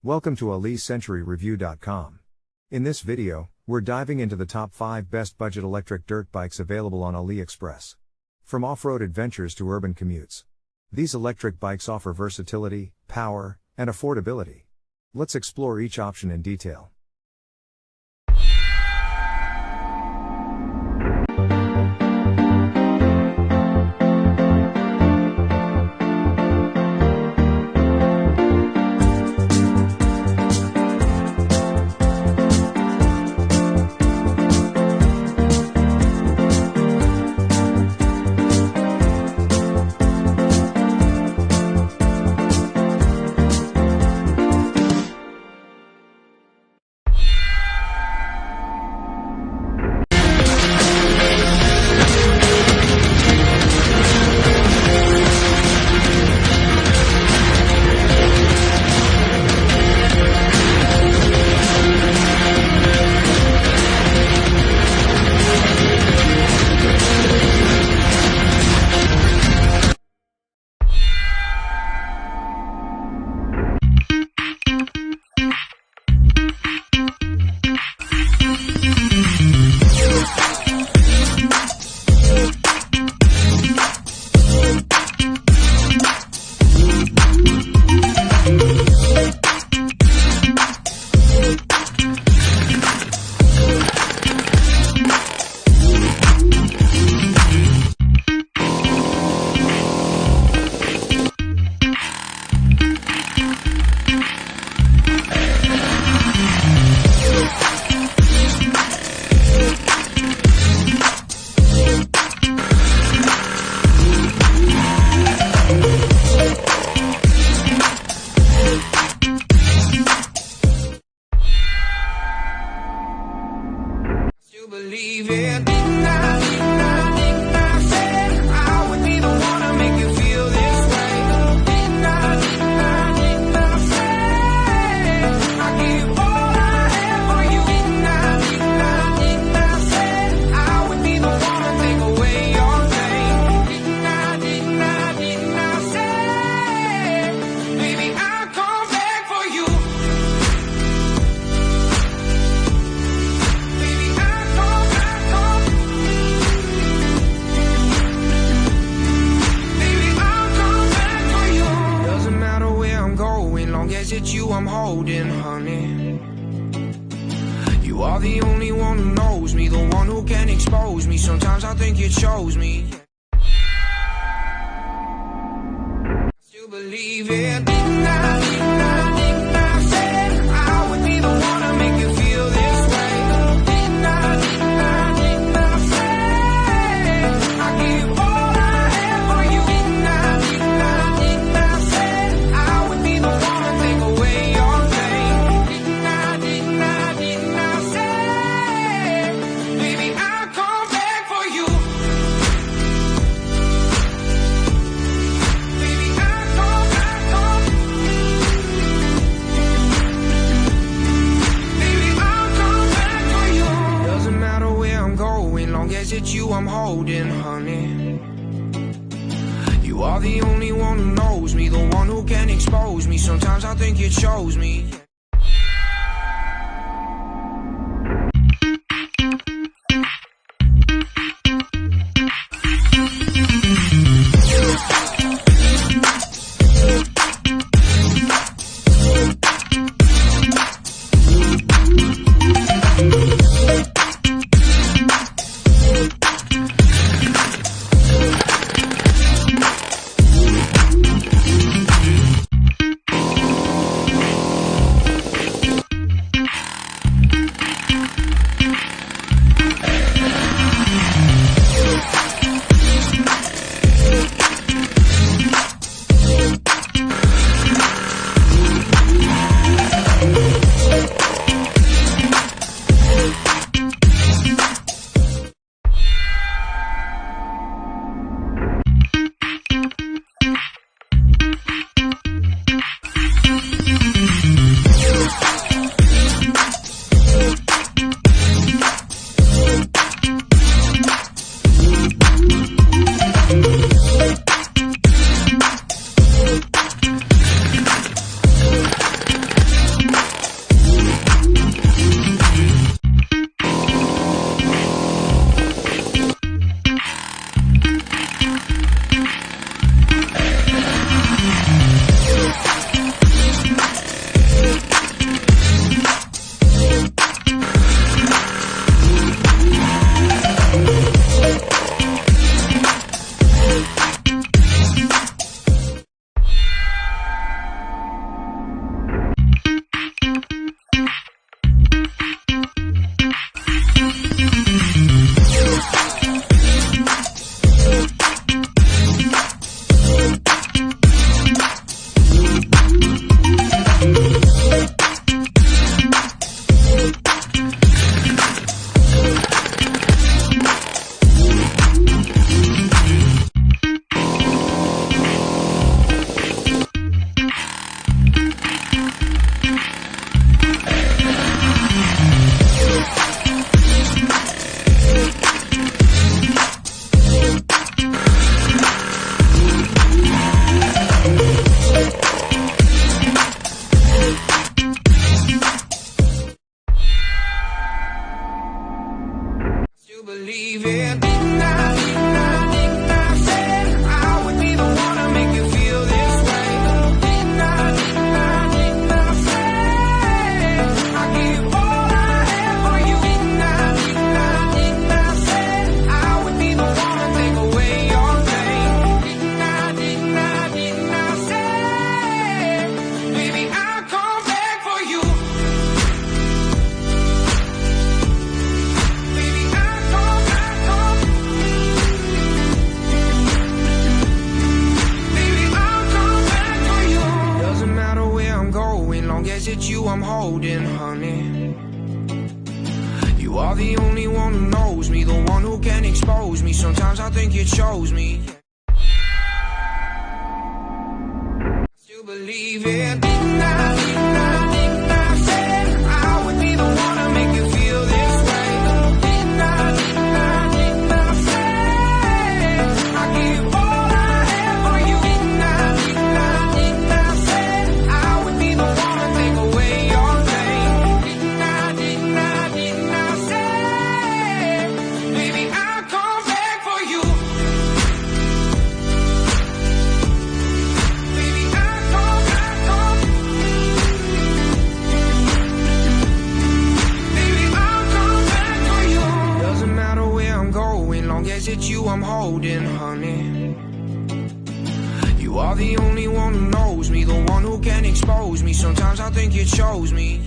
Welcome to AliCenturyReview.com. In this video, we're diving into the top 5 best budget electric dirt bikes available on Aliexpress. From off-road adventures to urban commutes, these electric bikes offer versatility, power, and affordability. Let's explore each option in detail. Believe it. Didn't I say I would be the one to make you feel this way? Didn't I say I give all I have for you? Didn't I say I would be the one to take away your pain? Didn't I say, baby, I'll come back for you. It's you I'm holding, honey. You are the only one who knows me, the one who can expose me. Sometimes I think it shows me. I still believe it. Didn't I say I would be the one to make you feel this way? Didn't I say I give all I have for you? Didn't I say I would be the one to take away your pain? Didn't I say, baby, I'll come back for you. Baby, I'll come back for you. Doesn't matter where I'm going, long as it's you I'm holding, honey. You are the only one who knows me, the one who can expose me. Sometimes I think it shows me. you I'm holding, honey. You are the only one who knows me, the one who can expose me. Sometimes I think you chose me. I still believe it. Didn't I say I would be the one to make you feel this way? Didn't I say I give all I have for you? Didn't I say I would be the one to take away your pain? Didn't I say, baby, I'll come back for you. Baby, I'll come. Baby, I'll come back for you. Doesn't matter where I'm going, long as it's you I'm holding, honey. You are the only one who knows me, the one who can expose me. Sometimes I think you chose me.